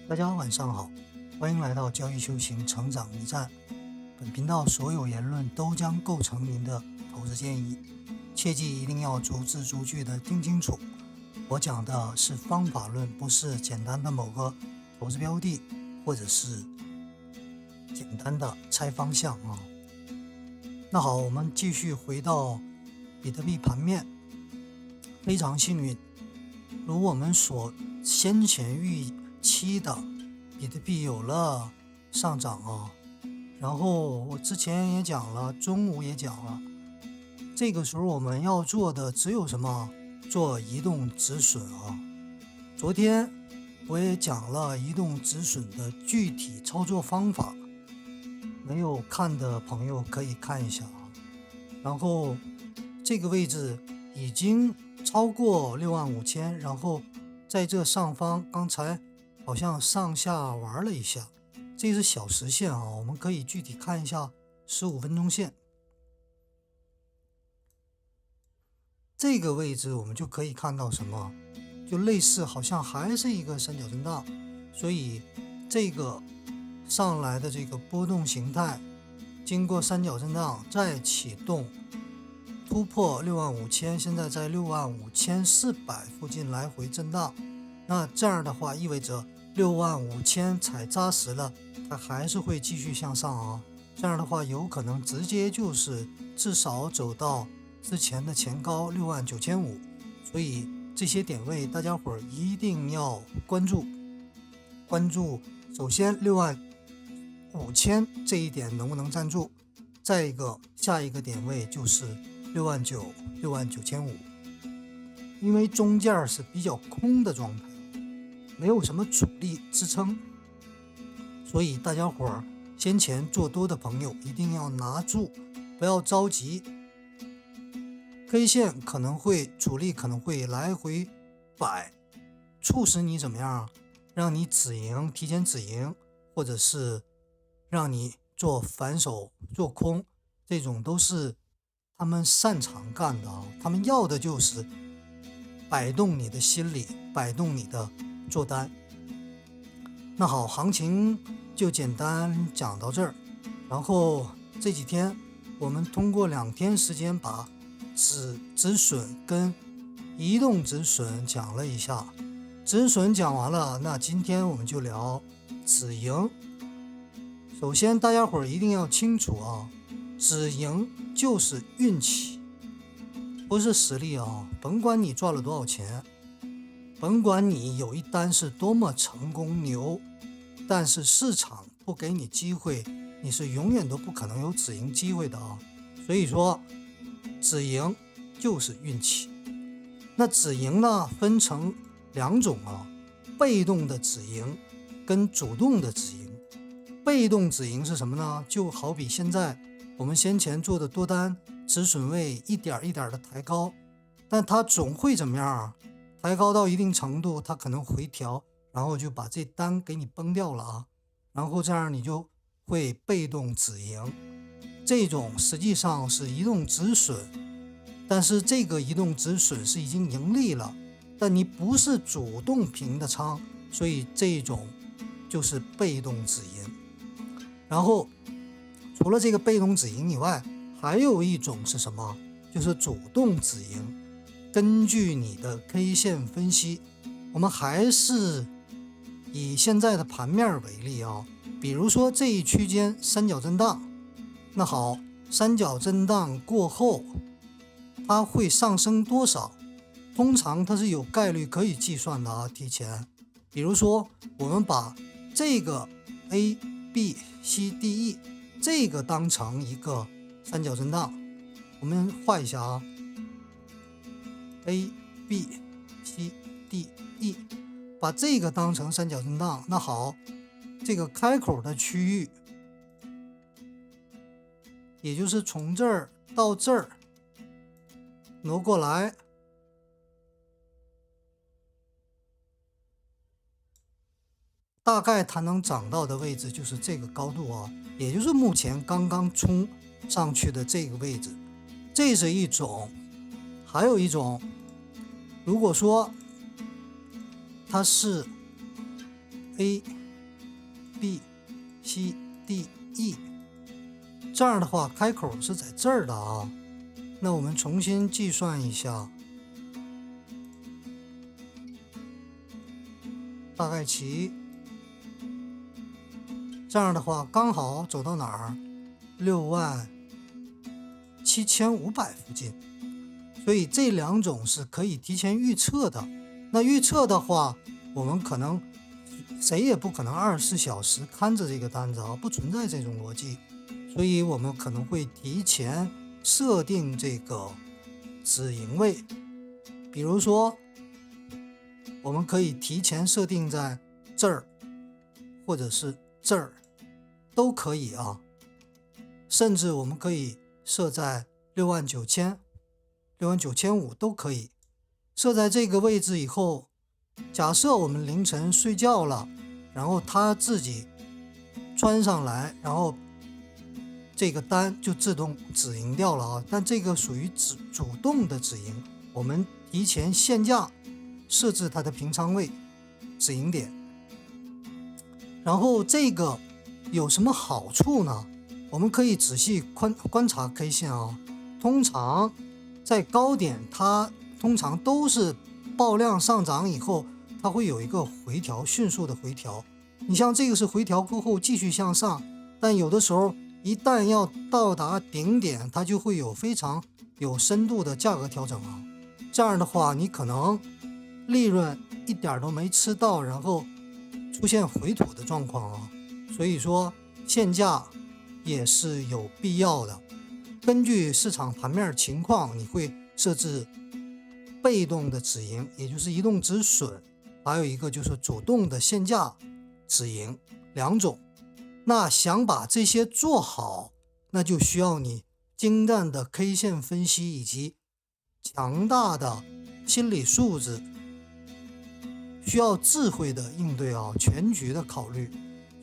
大家晚上好，欢迎来到交易修行成长驿站。本频道所有言论都将构成您的投资建议，切记一定要逐字逐句的听清楚。我讲的是方法论，不是简单的某个投资标的，或者是简单的猜方向啊。那好，我们继续回到比特币盘面。非常幸运，如我们所先前预期的，比特币有了上涨啊。然后我之前也讲了，中午也讲了，这个时候我们要做的只有什么？做移动止损啊。昨天我也讲了移动止损的具体操作方法，没有看的朋友可以看一下啊。然后这个位置已经超过65000，然后在这上方刚才好像上下玩了一下，这是小时线啊，我们可以具体看一下15分钟线。这个位置我们就可以看到什么，就类似好像还是一个三角震荡，所以这个上来的这个波动形态经过三角震荡再启动突破65000，现在在65400附近来回震荡。那这样的话意味着65000踩扎实了，它还是会继续向上啊。这样的话有可能直接就是至少走到之前的前高69500，所以这些点位大家伙一定要关注。首先65000这一点能不能站住，再一个下一个点位就是69000、69500，因为中间是比较空的状态，没有什么主力支撑，所以大家伙先前做多的朋友一定要拿住，不要着急。K 线可能会主力可能会来回摆，促使你怎么样，让你止盈，提前止盈，或者是让你做反手做空，这种都是他们擅长干的啊。他们要的就是摆动你的心理，摆动你的做单。那好，行情就简单讲到这儿。然后这几天我们通过2天时间把止损跟移动止损讲了一下，止损讲完了，那今天我们就聊止盈。首先大家伙一定要清楚啊，止盈就是运气，不是实力啊。甭管你赚了多少钱，甭管你有一单是多么成功牛，但是市场不给你机会，你是永远都不可能有止盈机会的啊。所以说止盈就是运气。那止盈呢分成2种啊，被动的止盈跟主动的止盈。被动止盈是什么呢？就好比现在我们先前做的多单，止损位一点一点的抬高，但它总会怎么样？抬高到一定程度，它可能回调，然后就把这单给你崩掉了啊。然后这样你就会被动止盈。这种实际上是移动止损，但是这个移动止损是已经盈利了，但你不是主动平的仓，所以这种就是被动止盈。然后除了这个被动止盈以外，还有一种是什么？就是主动止盈。根据你的 K 线分析，我们还是以现在的盘面为例啊，比如说这一区间三角震荡，那好，三角震荡过后它会上升多少？通常它是有概率可以计算的啊，提前。比如说我们把这个 A、B、C、D、E 这个当成一个三角震荡，我们画一下啊， A、B、C、D、E 把这个当成三角震荡。那好，这个开口的区域也就是从这儿到这儿挪过来，大概它能涨到的位置就是这个高度啊，也就是目前刚刚冲上去的这个位置。这是一种。还有一种，如果说它是 A B C D E， 这样的话开口是在这儿的啊。那我们重新计算一下，大概齐，这样的话刚好走到哪儿？67500附近。所以这两种是可以提前预测的。那预测的话，我们可能谁也不可能24小时看着这个单子啊，不存在这种逻辑。所以我们可能会提前设定这个止盈位，比如说我们可以提前设定在这儿，或者是这儿，都可以啊。甚至我们可以设在69000、69500都可以。设在这个位置以后，假设我们凌晨睡觉了，然后它自己穿上来，然后这个单就自动止盈掉了啊。但这个属于主动的止盈，我们提前限价设置它的平仓位、止盈点。然后这个有什么好处呢？我们可以仔细观察 K 线啊。通常在高点，它通常都是爆量上涨以后，它会有一个回调，迅速的回调。你像这个是回调过后继续向上，但有的时候一旦要到达顶点，它就会有非常有深度的价格调整啊。这样的话，你可能利润一点都没吃到，然后出现回吐的状况啊。所以说限价也是有必要的。根据市场盘面情况，你会设置被动的止盈，也就是移动止损，还有一个就是主动的限价止盈，两种。那想把这些做好，那就需要你精湛的 K 线分析以及强大的心理素质，需要智慧的应对啊，全局的考虑。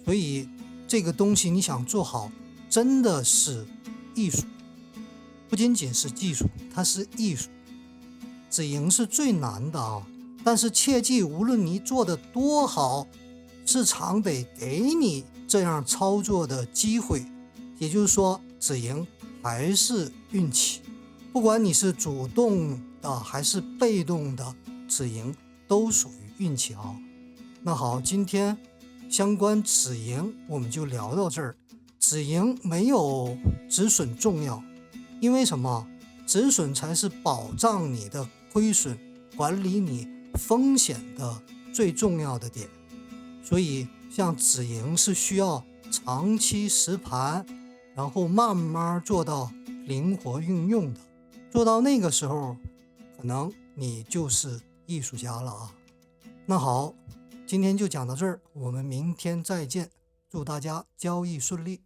所以这个东西你想做好，真的是艺术，不仅仅是技术，它是艺术。止盈是最难的啊，但是切记，无论你做的多好，市场得给你这样操作的机会。也就是说，止盈还是运气，不管你是主动的还是被动的止盈，都属于运气啊。那好，今天相关止盈我们就聊到这儿。止盈没有止损重要，因为什么？止损才是保障你的亏损、管理你风险的最重要的点。所以像止盈是需要长期实盘，然后慢慢做到灵活运用的。做到那个时候，可能你就是艺术家了啊。那好，今天就讲到这儿，我们明天再见，祝大家交易顺利。